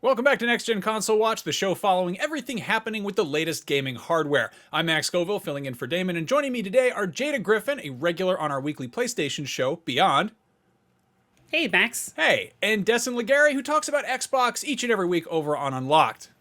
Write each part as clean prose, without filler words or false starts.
Welcome back to Next Gen Console Watch, the show following everything happening with the latest gaming hardware. I'm Max Scoville, filling in for Daemon, and joining me today are Jada Griffin, a regular on our weekly PlayStation show, Beyond. Hey, Max. Hey, and Destin Legarie, who talks about Xbox each and every week over on Unlocked.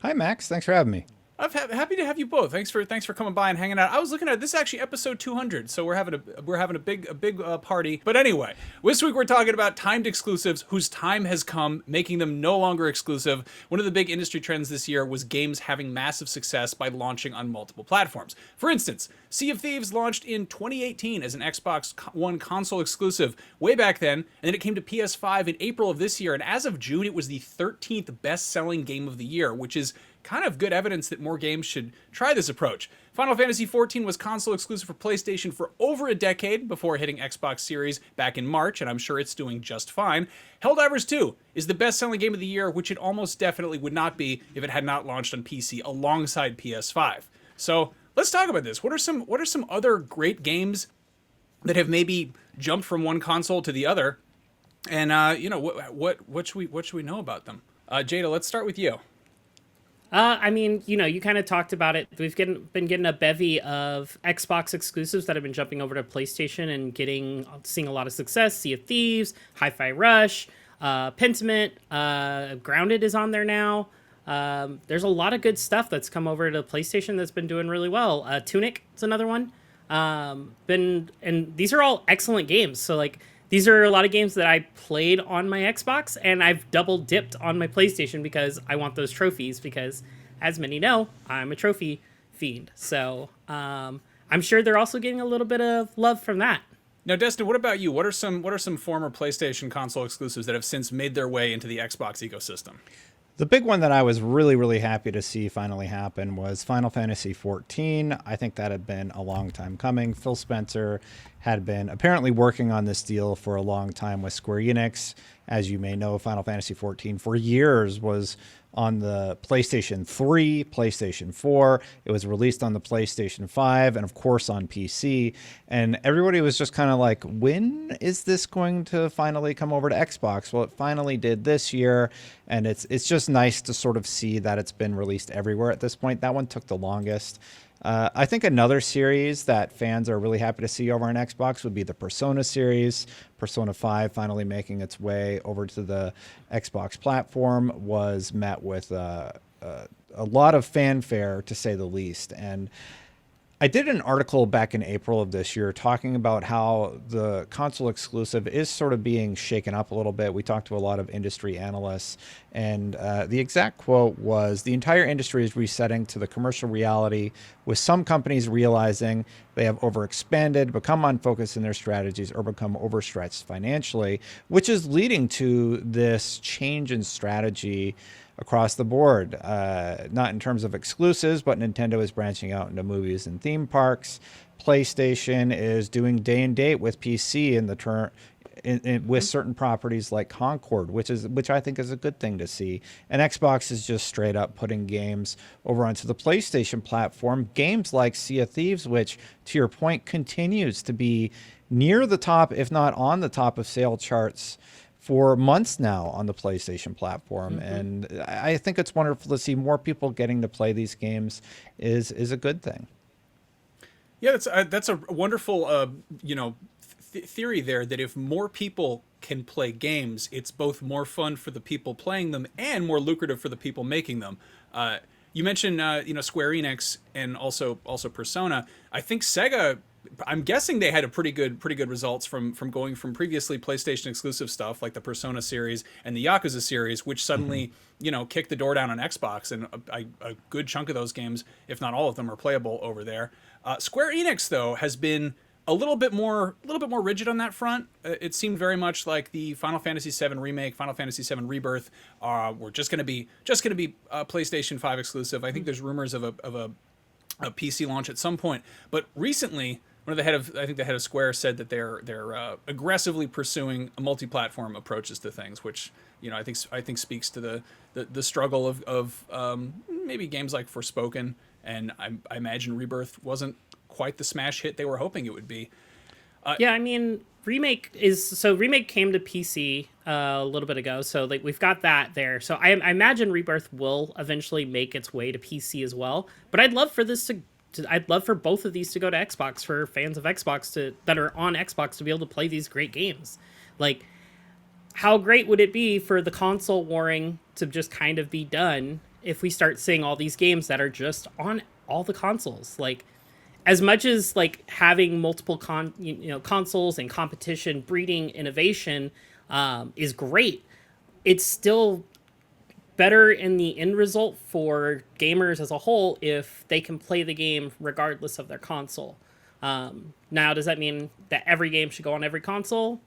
Hi, Max. Thanks for having me. I'm happy to have you both. Thanks for coming by and hanging out. I was looking at this is actually episode 200, so we're having a big party. But anyway, this week we're talking about timed exclusives whose time has come, making them no longer exclusive. One of the big industry trends this year was games having massive success by launching on multiple platforms. For instance, Sea of Thieves launched in 2018 as an Xbox One console exclusive way back then, and then it came to PS5 in April of this year, and as of June it was the 13th best-selling game of the year, which is kind of good evidence that more games should try this approach. Final Fantasy XIV was console exclusive for PlayStation for over a decade before hitting Xbox Series back in March, and I'm sure it's doing just fine. Helldivers 2 is the best-selling game of the year, which it almost definitely would not be if it had not launched on PC alongside PS5. So let's talk about this. What are some other great games that have maybe jumped from one console to the other? And what should we know about them? Jada, let's start with you. You kind of talked about it. We've been getting a bevy of Xbox exclusives that have been jumping over to PlayStation and seeing a lot of success. Sea of Thieves, Hi-Fi Rush, Pentiment, Grounded is on there now. There's a lot of good stuff that's come over to PlayStation that's been doing really well. Tunic is another one. And these are all excellent games. So these are a lot of games that I played on my Xbox, and I've double dipped on my PlayStation because I want those trophies. Because, as many know, I'm a trophy fiend. So I'm sure they're also getting a little bit of love from that. Now, Destin, what about you? What are some former PlayStation console exclusives that have since made their way into the Xbox ecosystem? The big one that I was really, really happy to see finally happen was Final Fantasy XIV. I think that had been a long time coming. Phil Spencer had been apparently working on this deal for a long time with Square Enix. As you may know, Final Fantasy XIV for years was on the PlayStation 3, PlayStation 4. It was released on the PlayStation 5 and, of course, on PC. And everybody was just kind of like, when is this going to finally come over to Xbox? Well, it finally did this year. And it's just nice to sort of see that it's been released everywhere at this point. That one took the longest. I think another series that fans are really happy to see over on Xbox would be the Persona series. Persona 5 finally making its way over to the Xbox platform was met with a lot of fanfare, to say the least. And I did an article back in April of this year talking about how the console exclusive is sort of being shaken up a little bit. We talked to a lot of industry analysts, and the exact quote was, the entire industry is resetting to the commercial reality, with some companies realizing they have overexpanded, become unfocused in their strategies, or become overstretched financially, which is leading to this change in strategy across the board, not in terms of exclusives, but Nintendo is branching out into movies and theme parks. PlayStation is doing day and date with PC with certain properties like Concord, which I think is a good thing to see. And Xbox is just straight up putting games over onto the PlayStation platform. Games like Sea of Thieves, which, to your point, continues to be near the top, if not on the top of sale charts for months now on the PlayStation platform. And I think it's wonderful to see more people getting to play these games is a good thing. Yeah, that's a wonderful theory there, that if more people can play games, it's both more fun for the people playing them and more lucrative for the people making them. You mentioned Square Enix and also Persona. I think Sega, I'm guessing they had a pretty good results from going from previously PlayStation exclusive stuff like the Persona series and the Yakuza series, which suddenly kicked the door down on Xbox, and a good chunk of those games, if not all of them, are playable over there. Square Enix, though, has been a little bit more rigid on that front. It seemed very much like the Final Fantasy VII remake, Final Fantasy VII Rebirth, were just going to be PlayStation 5 exclusive. I think there's rumors of a PC launch at some point, but recently, the head of Square said that they're aggressively pursuing a multi-platform approaches to things, which I think speaks to the struggle of maybe games like Forspoken, and I imagine Rebirth wasn't quite the smash hit they were hoping it would be. Remake came to PC a little bit ago. So like we've got that there. So I imagine Rebirth will eventually make its way to PC as well. But I'd love for this I'd love for both of these to go to Xbox, for fans of Xbox that are on Xbox to be able to play these great games. Like, how great would it be for the console warring to just kind of be done if we start seeing all these games that are just on all the consoles? Like, as much as like having multiple consoles and competition breeding innovation is great, it's still better in the end result for gamers as a whole if they can play the game regardless of their console. Now, does that mean that every game should go on every console,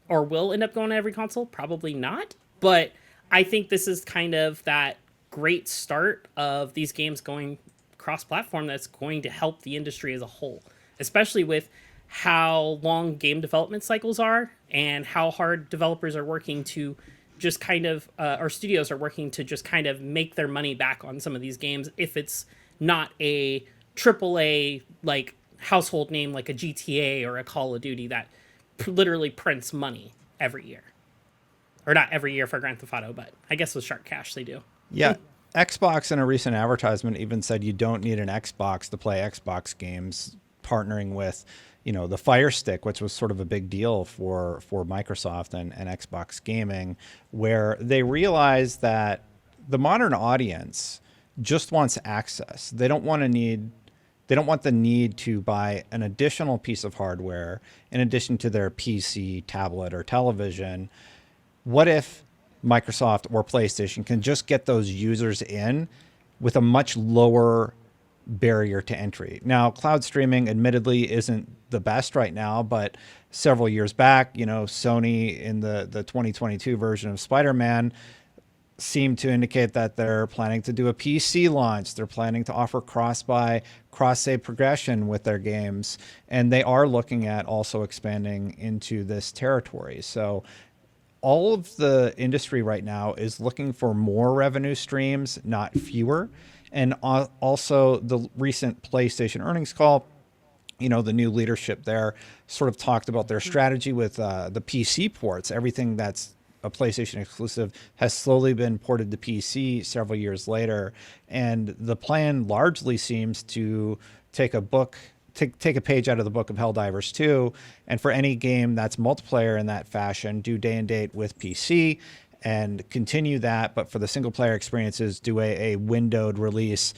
or will end up going on every console? Probably not. But I think this is kind of that great start of these games going cross-platform that's going to help the industry as a whole, especially with how long game development cycles are and how hard developers are working to just kind of, or studios are working to just kind of make their money back on some of these games if it's not a AAA, like, household name like a GTA or a Call of Duty that literally prints money every year. Or not every year for Grand Theft Auto, but I guess with Shark Cash they do. Yeah. Xbox in a recent advertisement even said you don't need an Xbox to play Xbox games, partnering with, the Fire Stick, which was sort of a big deal for Microsoft and Xbox gaming, where they realized that the modern audience just wants access. They don't want the need to buy an additional piece of hardware in addition to their PC, tablet, or television. What if Microsoft or PlayStation can just get those users in with a much lower barrier to entry? Now, cloud streaming admittedly isn't the best right now, but several years back, Sony in the 2022 version of Spider-Man seemed to indicate that they're planning to do a PC launch. They're planning to offer cross-buy, cross-save progression with their games, and they are looking at also expanding into this territory. So all of the industry right now is looking for more revenue streams, not fewer. And also the recent PlayStation earnings call, the new leadership there sort of talked about their strategy with the PC ports. Everything that's a PlayStation exclusive has slowly been ported to PC several years later. And the plan largely seems to take a page out of the book of Helldivers 2, and for any game that's multiplayer in that fashion, do day and date with PC and continue that, but for the single player experiences, do a windowed release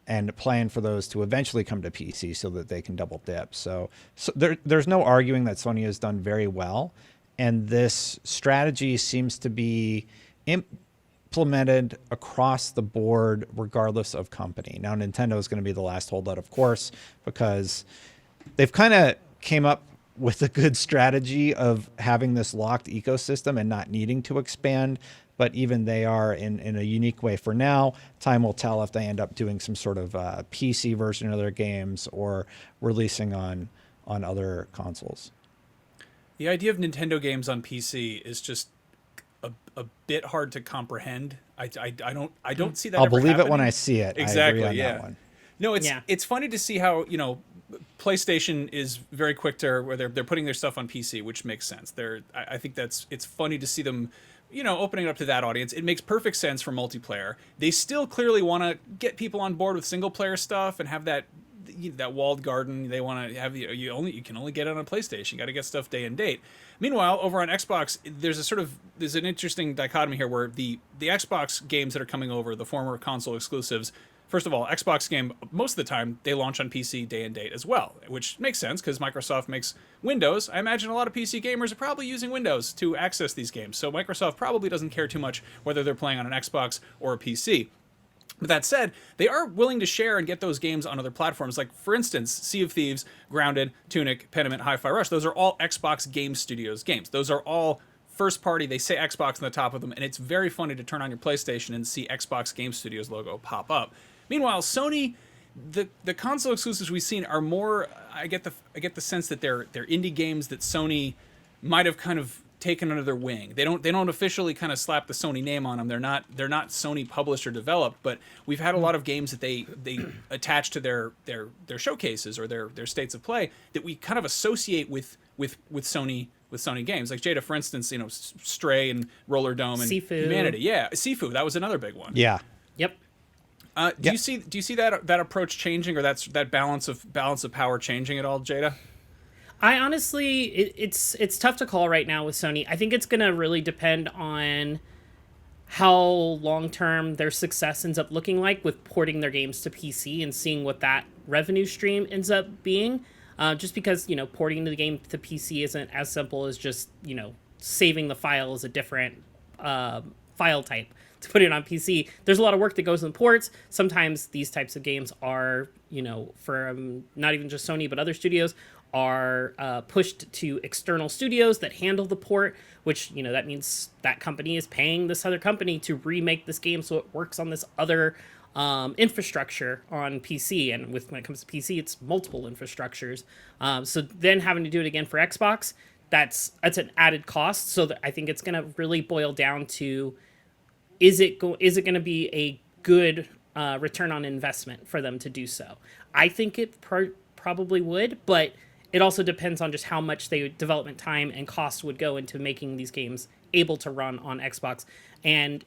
and plan for those to eventually come to PC so that they can double dip. So there's no arguing that Sony has done very well, and this strategy seems to be implemented across the board regardless of company. Now, Nintendo is going to be the last holdout, of course, because they've kind of came up with a good strategy of having this locked ecosystem and not needing to expand. But even they are in a unique way for now. Time will tell if they end up doing some sort of PC version of their games or releasing on other consoles. The idea of Nintendo games on PC is just a bit hard to comprehend. I don't see that. I'll ever believe happening. it when I see it. Exactly. I agree on yeah. that one. No, it's funny to see how PlayStation is very quick to where they're putting their stuff on PC, which makes sense. I think it's funny to see them, opening it up to that audience. It makes perfect sense for multiplayer. They still clearly want to get people on board with single player stuff and have that walled garden. They want to have you can only get it on a PlayStation. You got to get stuff day and date. Meanwhile, over on Xbox, there's an interesting dichotomy here where the Xbox games that are coming over, the former console exclusives. First of all, Xbox game, most of the time, they launch on PC day and date as well, which makes sense because Microsoft makes Windows. I imagine a lot of PC gamers are probably using Windows to access these games, so Microsoft probably doesn't care too much whether they're playing on an Xbox or a PC. But that said, they are willing to share and get those games on other platforms. Like, for instance, Sea of Thieves, Grounded, Tunic, Pentiment, Hi-Fi Rush. Those are all Xbox Game Studios games. Those are all first party. They say Xbox on the top of them, and it's very funny to turn on your PlayStation and see Xbox Game Studios logo pop up. Meanwhile, Sony, the console exclusives we've seen are more. I get the sense that they're indie games that Sony might have kind of taken under their wing. They don't officially kind of slap the Sony name on them. They're not Sony published or developed, but we've had a lot of games that they attach to their showcases or their states of play that we kind of associate with Sony with Sony games. Like Jada, for instance, Stray and Roller Dome and Sifu. Humanity. Yeah, Sifu, that was another big one. Yeah. Yep. Do you see that approach changing, or that balance of power changing at all, Jada? I honestly, it's tough to call right now with Sony. I think it's gonna really depend on how long term their success ends up looking like with porting their games to PC and seeing what that revenue stream ends up being. Just because porting the game to PC isn't as simple as just saving the file as a different file type to put it on PC. There's a lot of work that goes in ports. Sometimes these types of games are from not even just Sony but other studios are pushed to external studios that handle the port, which that means that company is paying this other company to remake this game so it works on this other infrastructure on PC. And when it comes to PC, it's multiple infrastructures. So then having to do it again for Xbox, that's an added cost. So I think it's going to really boil down to is it going to be a good return on investment for them to do so? I think it probably would, but it also depends on just how much development time and cost would go into making these games able to run on Xbox. And,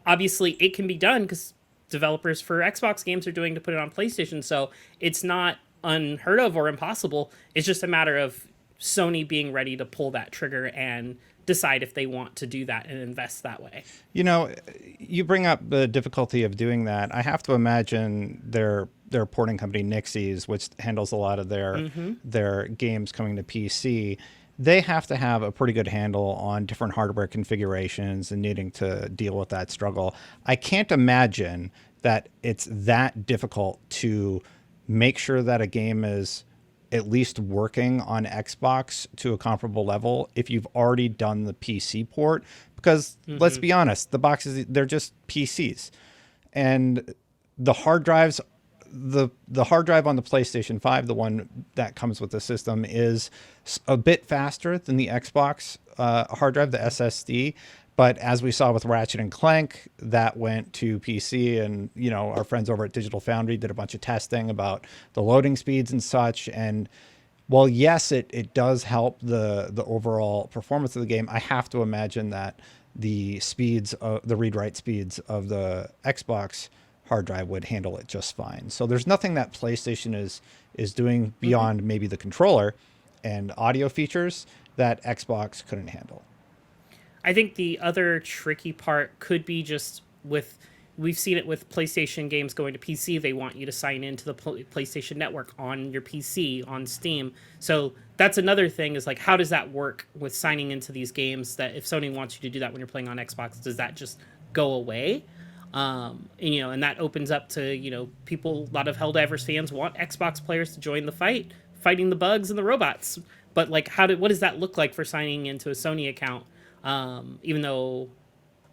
obviously it can be done because developers for Xbox games are doing to put it on PlayStation. So it's not unheard of or impossible. It's just a matter of Sony being ready to pull that trigger and decide if they want to do that and invest that way. You bring up the difficulty of doing that. I have to imagine their porting company Nixies, which handles a lot of their games coming to PC. They have to have a pretty good handle on different hardware configurations and needing to deal with that struggle. I can't imagine that it's that difficult to make sure that a game is at least working on Xbox to a comparable level if you've already done the PC port, because let's be honest, the boxes, they're just PCs, and the hard drives, the hard drive on the PlayStation 5, the one that comes with the system, is a bit faster than the Xbox hard drive, the SSD. But as we saw with Ratchet and Clank, that went to PC, and our friends over at Digital Foundry did a bunch of testing about the loading speeds and such. And while yes, it does help the overall performance of the game, I have to imagine that the speeds, the read-write speeds of the Xbox hard drive would handle it just fine. So there's nothing that PlayStation is doing beyond maybe the controller and audio features that Xbox couldn't handle. I think the other tricky part could be just we've seen it with PlayStation games going to PC. They want you to sign into the PlayStation Network on your PC, on Steam. So that's another thing, is like, how does that work with signing into these games? That if Sony wants you to do that when you're playing on Xbox, does that just go away? And that opens up to, people, a lot of Helldivers fans want Xbox players to join the fight, fighting the bugs and the robots. But like, what does that look like for signing into a Sony account? Even though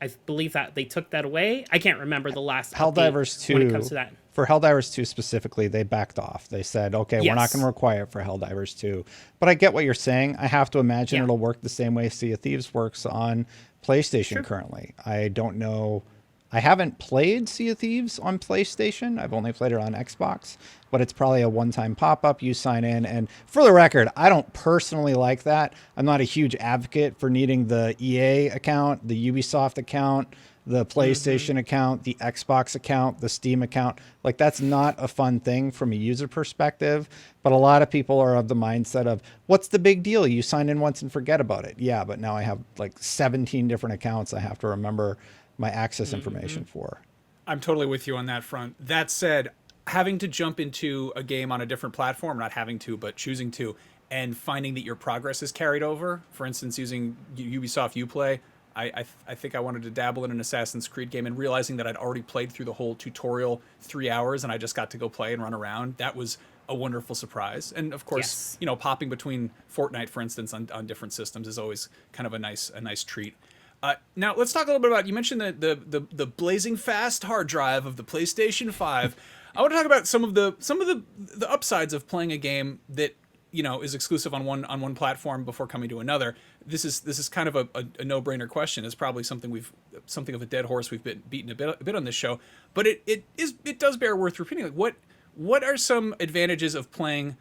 I believe that they took that away. I can't remember the last Helldivers 2 when it comes to that. For Helldivers 2 specifically, they backed off. They said, okay, we're not going to require it for Helldivers 2. But I get what you're saying. I have to imagine it'll work the same way Sea of Thieves works on PlayStation currently. I don't know. I haven't played Sea of Thieves on PlayStation. I've only played it on Xbox, but it's probably a one-time pop-up. You sign in, and for the record, I don't personally like that. I'm not a huge advocate for needing the EA account, the Ubisoft account, the PlayStation account, the Xbox account, the Steam account. Like, that's not a fun thing from a user perspective, but a lot of people are of the mindset of, what's the big deal? You sign in once and forget about it. Yeah, but now I have like 17 different accounts I have to remember my access information for. I'm totally with you on that front. That said, having to jump into a game on a different platform, not having to, but choosing to, and finding that your progress is carried over, for instance, using Ubisoft Uplay, I think I wanted to dabble in an Assassin's Creed game, and realizing that I'd already played through the whole tutorial 3 hours and I just got to go play and run around. That was a wonderful surprise. And of course, popping between Fortnite, for instance, on different systems is always kind of a nice treat. Now let's talk a little bit about, you mentioned the blazing fast hard drive of the PlayStation 5. I want to talk about some of the upsides of playing a game that is exclusive on one platform before coming to another. This is kind of a no-brainer question. It's probably something of a dead horse we've been beaten a bit on this show, but it does bear worth repeating. Like, what are some advantages of playing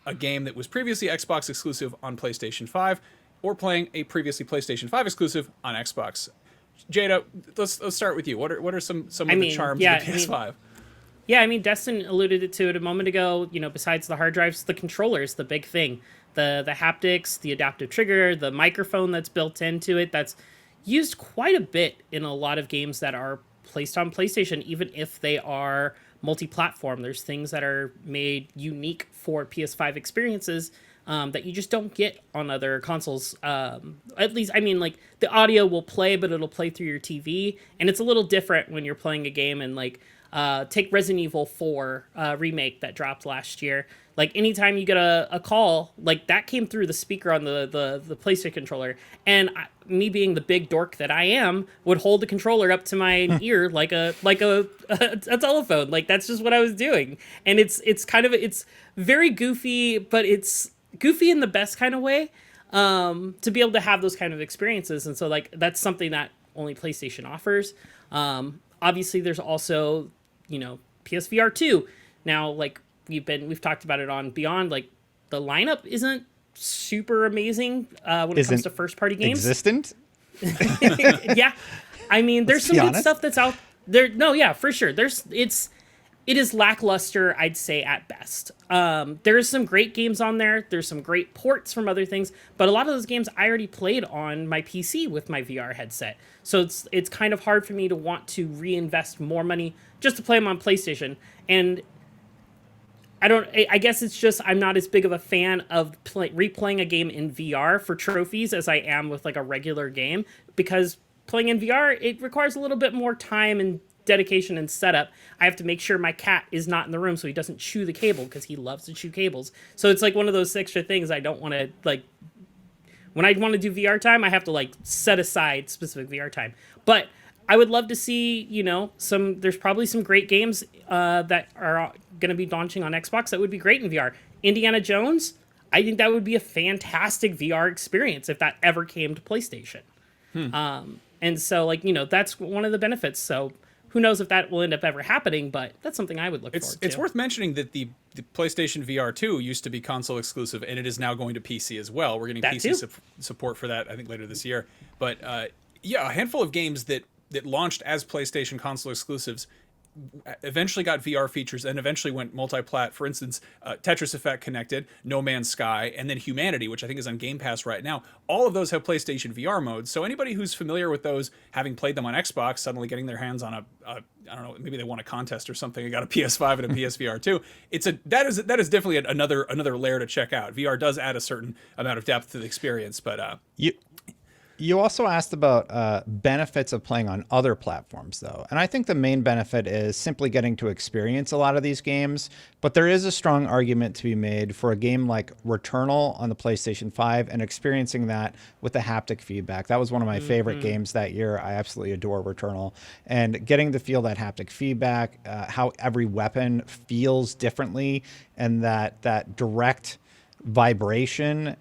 a game that was previously Xbox exclusive on PlayStation 5? or playing a previously PlayStation 5 exclusive on Xbox. Jada, let's start with you. What are some of the charms of the PS5? Yeah, I mean, Destin alluded to it a moment ago. Besides the hard drives, the controller is the big thing. The haptics, the adaptive trigger, the microphone that's built into it. That's used quite a bit in a lot of games that are placed on PlayStation, even if they are multi-platform. There's things that are made unique for PS5 experiences that you just don't get on other consoles. At least, I mean, like, the audio will play, but it'll play through your TV, and it's a little different when you're playing a game. And like, take Resident Evil 4 remake that dropped last year. Like, anytime you get a call, like, that came through the speaker on the PlayStation controller, and me being the big dork that I am, would hold the controller up to my ear like a telephone. Like, that's just what I was doing. And it's very goofy, but it's goofy in the best kind of way, to be able to have those kind of experiences. And so, like, that's something that only PlayStation offers. Obviously there's also, PSVR 2. Now, like, we've talked about it on Beyond, like, the lineup isn't super amazing when it comes to first party games. Existent? Yeah. I mean, there's some good stuff that's out there. No, yeah, for sure. It is lackluster, I'd say, at best. There's some great games on there. There's some great ports from other things, but a lot of those games I already played on my PC with my VR headset. So it's kind of hard for me to want to reinvest more money just to play them on PlayStation. And I guess it's just I'm not as big of a fan of replaying a game in VR for trophies as I am with like a regular game, because playing in VR, it requires a little bit more time and dedication and setup. I have to make sure my cat is not in the room so he doesn't chew the cable, because he loves to chew cables. So it's like one of those extra things I don't want to, like, when I want to do VR time, I have to like set aside specific VR time. But I would love to see, there's probably some great games that are going to be launching on Xbox that would be great in VR. Indiana Jones, I think that would be a fantastic VR experience if that ever came to PlayStation. And so, like, that's one of the benefits. So who knows if that will end up ever happening, but that's something I would look forward to. It's worth mentioning that the PlayStation VR 2 used to be console exclusive, and it is now going to PC as well. We're getting PC support for that, I think, later this year. But yeah, a handful of games that launched as PlayStation console exclusives eventually got VR features and eventually went multi-plat. For instance, Tetris Effect connected, No Man's Sky, and then Humanity, which I think is on Game Pass right now. All of those have PlayStation VR modes. So anybody who's familiar with those, having played them on Xbox, suddenly getting their hands on I don't know, maybe they won a contest or something, they got a PS5 and a PSVR 2. That is definitely another layer to check out. VR does add a certain amount of depth to the experience, but You also asked about benefits of playing on other platforms, though. And I think the main benefit is simply getting to experience a lot of these games. But there is a strong argument to be made for a game like Returnal on the PlayStation 5 and experiencing that with the haptic feedback. That was one of my favorite games that year. I absolutely adore Returnal. And getting to feel that haptic feedback, how every weapon feels differently, and that direct vibration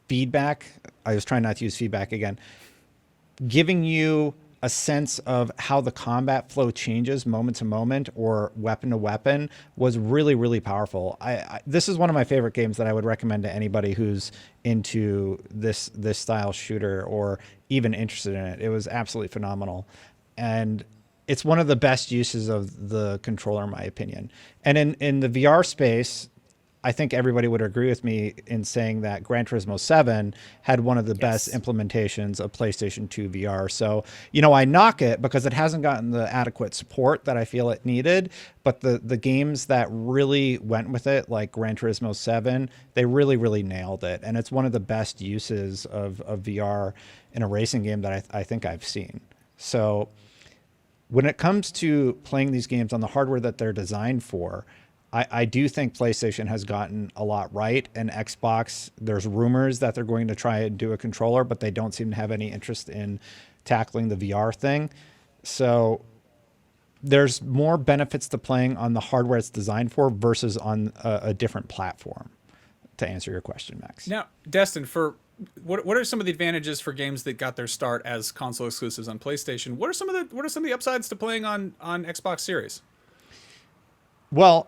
feedback. I was trying not to use feedback again. Giving you a sense of how the combat flow changes moment to moment or weapon to weapon was really, really powerful. This is one of my favorite games that I would recommend to anybody who's into this style shooter or even interested in it. It was absolutely phenomenal. And it's one of the best uses of the controller, in my opinion. And in the VR space, I think everybody would agree with me in saying that Gran Turismo 7 had one of the best implementations of PlayStation 2 VR. So, I knock it because it hasn't gotten the adequate support that I feel it needed. But the games that really went with it, like Gran Turismo 7, they really, really nailed it. And it's one of the best uses of VR in a racing game that I think I've seen. So when it comes to playing these games on the hardware that they're designed for, I do think PlayStation has gotten a lot right, and Xbox, there's rumors that they're going to try and do a controller, but they don't seem to have any interest in tackling the VR thing. So there's more benefits to playing on the hardware it's designed for versus on a different platform, to answer your question, Max. Now, Destin, what are some of the advantages for games that got their start as console exclusives on PlayStation? What are some of the upsides to playing on Xbox Series? Well,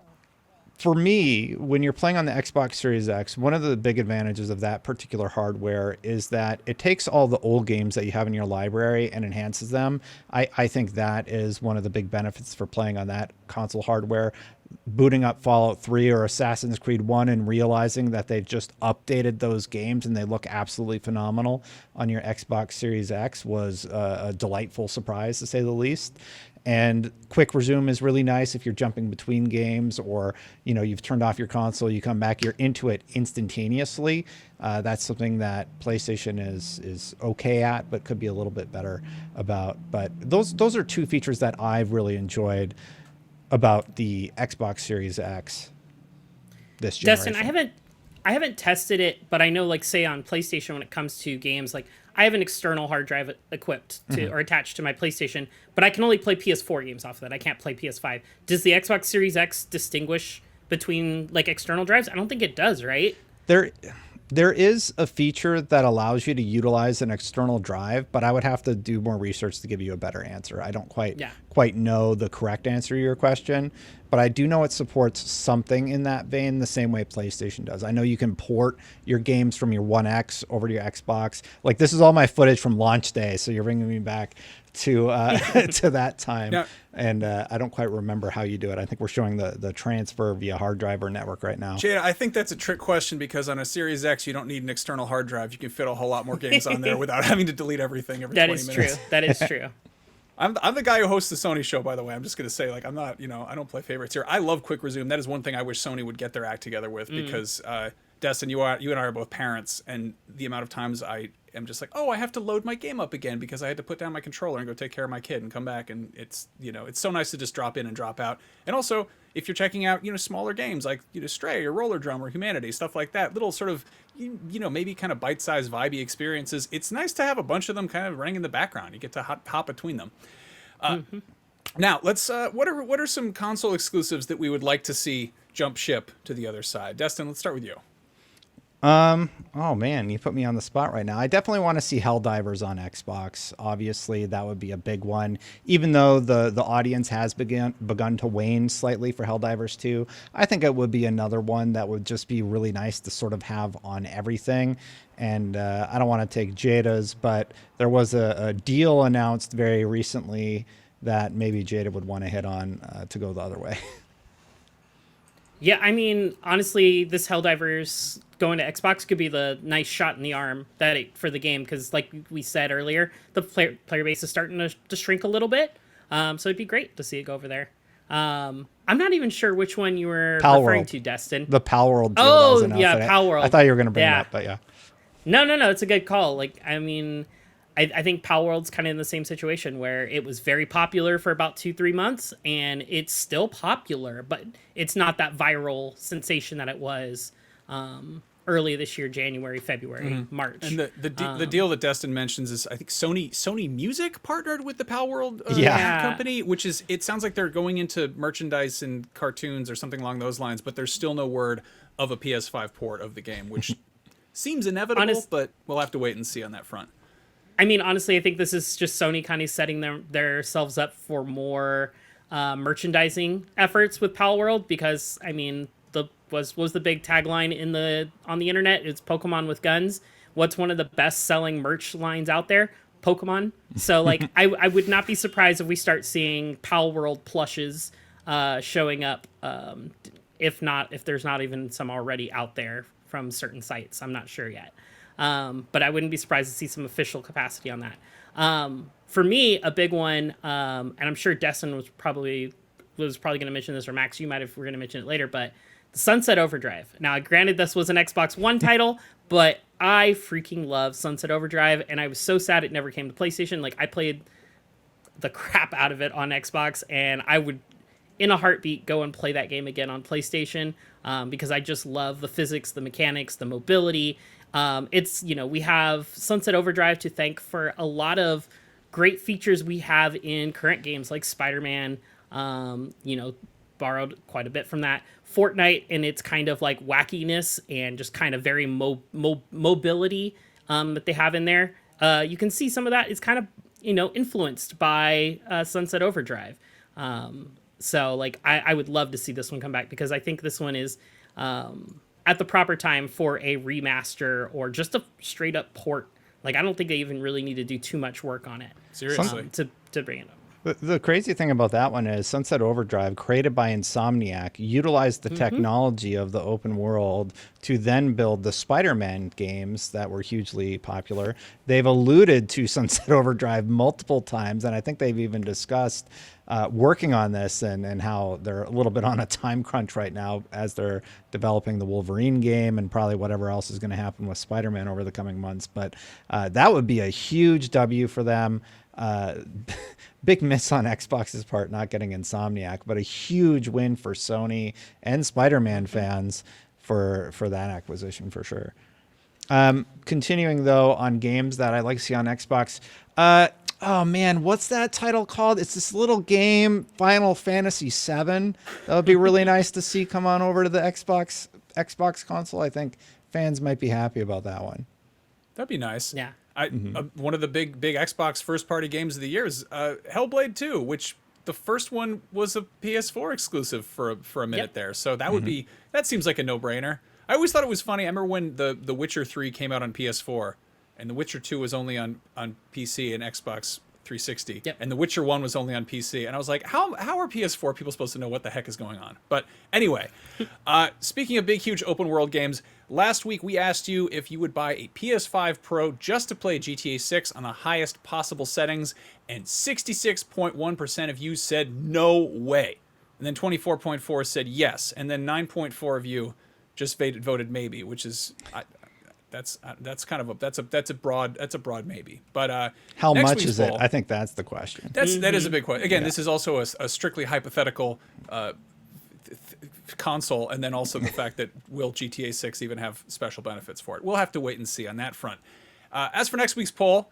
for me, when you're playing on the Xbox Series X, one of the big advantages of that particular hardware is that it takes all the old games that you have in your library and enhances them. I think that is one of the big benefits for playing on that console hardware. Booting up Fallout 3 or Assassin's Creed 1 and realizing that they've just updated those games and they look absolutely phenomenal on your Xbox Series X was a delightful surprise, to say the least. And quick resume is really nice if you're jumping between games, or you've turned off your console, you come back, you're into it instantaneously. That's something that PlayStation is okay at, but could be a little bit better about. But those are two features that I've really enjoyed about the Xbox Series X this generation. Destin, I haven't tested it, but I know, like, say on PlayStation, when it comes to games, like, I have an external hard drive equipped to or attached to my PlayStation, but I can only play PS4 games off of that. I can't play PS5. Does the Xbox Series X distinguish between, like, external drives? I don't think it does, right? There is a feature that allows you to utilize an external drive, but I would have to do more research to give you a better answer. I don't quite know the correct answer to your question, but I do know it supports something in that vein the same way PlayStation does. I know you can port your games from your One X over to your Xbox. Like, this is all my footage from launch day, so you're bringing me back to to that time. Now, and I don't quite remember how you do it. I think we're showing the transfer via hard drive or network right now. Jada, I think that's a trick question, because on a Series X, you don't need an external hard drive. You can fit a whole lot more games on there without having to delete everything every 20 minutes. That is true. That is true. I'm the guy who hosts the Sony show, by the way. I'm just going to say, like, I'm not, I don't play favorites here. I love quick resume. That is one thing I wish Sony would get their act together with, because Destin, you and I are both parents, and the amount of times I am just like, oh, I have to load my game up again because I had to put down my controller and go take care of my kid and come back, and it's so nice to just drop in and drop out. And also, if you're checking out smaller games like Stray or Roller Drum or Humanity, stuff like that, little sort of maybe kind of bite-sized vibey experiences, it's nice to have a bunch of them kind of running in the background. You get to hop between them. Now let's what are some console exclusives that we would like to see jump ship to the other side? Destin, let's start with you. Oh man, you put me on the spot right now. I definitely want to see Helldivers on Xbox. Obviously, that would be a big one. Even though the audience has begun to wane slightly for Helldivers 2, I think it would be another one that would just be really nice to sort of have on everything. And I don't want to take Jada's, but there was a deal announced very recently that maybe Jada would want to hit on to go the other way. Yeah, I mean, honestly, this Helldivers going to Xbox could be the nice shot in the arm for the game, because, like we said earlier, the player base is starting to shrink a little bit. So it'd be great to see it go over there. I'm not even sure which one you were referring to, Destin. The Palworld. Oh, yeah, Palworld. I thought you were going to bring it up, but yeah. No, it's a good call. Like, I mean, I think Palworld's kind of in the same situation where it was very popular for about 2-3 months, and it's still popular, but it's not that viral sensation that it was early this year, January, February, March. And the deal that Destin mentions is, I think Sony Music partnered with the Palworld company, which is, it sounds like they're going into merchandise and cartoons or something along those lines, but there's still no word of a PS5 port of the game, which seems inevitable, but we'll have to wait and see on that front. I mean, honestly, I think this is just Sony kind of setting themselves up for more merchandising efforts with Palworld, because, I mean, was the big tagline on the internet? It's Pokemon with guns. What's one of the best-selling merch lines out there? Pokemon. So, like, I would not be surprised if we start seeing Palworld plushes showing up, if there's not even some already out there from certain sites. I'm not sure yet. But I wouldn't be surprised to see some official capacity on that. For me, a big one, and I'm sure Destin was probably going to mention this, or Max, you might have, we're going to mention it later, but the Sunset Overdrive. Now, granted, this was an Xbox One title, but I freaking love Sunset Overdrive, and I was so sad it never came to PlayStation. Like, I played the crap out of it on Xbox, and I would, in a heartbeat, go and play that game again on PlayStation, because I just love the physics, the mechanics, the mobility. It's, we have Sunset Overdrive to thank for a lot of great features we have in current games like Spider-Man, borrowed quite a bit from that. Fortnite and its kind of like wackiness and just kind of very mobility that they have in there. You can see some of that is kind of, influenced by Sunset Overdrive. So like I would love to see this one come back, because I think this one is at the proper time for a remaster or just a straight up port. Like I don't think they even really need to do too much work on it. Seriously. To bring it up. The crazy thing about that one is Sunset Overdrive, created by Insomniac, utilized the technology of the open world to then build the Spider-Man games that were hugely popular. They've alluded to Sunset Overdrive multiple times, and I think they've even discussed working on this and how they're a little bit on a time crunch right now as they're developing the Wolverine game and probably whatever else is going to happen with Spider-Man over the coming months. But that would be a huge W for them. Big miss on Xbox's part not getting Insomniac, but a huge win for Sony and Spider-Man fans for that acquisition for sure. Continuing though on games that I'd like to see on Xbox. Oh man, what's that title called? It's this little game, Final Fantasy VII. That would be really nice to see come on over to the Xbox console. I think fans might be happy about that one. That'd be nice. Yeah. One of the big Xbox first-party games of the year is Hellblade 2, which the first one was a PS4 exclusive for a minute there. So that would be, that seems like a no-brainer. I always thought it was funny. I remember when the Witcher 3 came out on PS4, and The Witcher 2 was only on PC and Xbox 360, and The Witcher 1 was only on PC. And I was like, how are PS4 people supposed to know what the heck is going on? But anyway, speaking of big, huge open world games, last week we asked you if you would buy a PS5 Pro just to play GTA 6 on the highest possible settings, and 66.1% of you said no way. And then 24.4 said yes, and then 9.4 of you just voted maybe, which is that's kind of a broad maybe. But how much is it? I think that's the question. That is a big question. Again, this is also a strictly hypothetical console, and then also the fact that will GTA 6 even have special benefits for it? We'll have to wait and see on that front. As for next week's poll,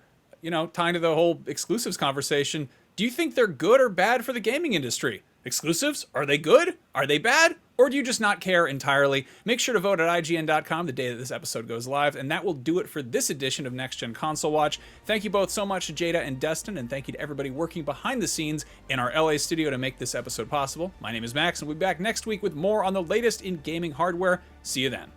tying to the whole exclusives conversation, do you think they're good or bad for the gaming industry? Exclusives, are they good? Are they bad? Or do you just not care entirely? Make sure to vote at IGN.com the day that this episode goes live, and that will do it for this edition of Next Gen Console Watch. Thank you both so much to Jada and Destin, and thank you to everybody working behind the scenes in our LA studio to make this episode possible. My name is Max, and we'll be back next week with more on the latest in gaming hardware. See you then.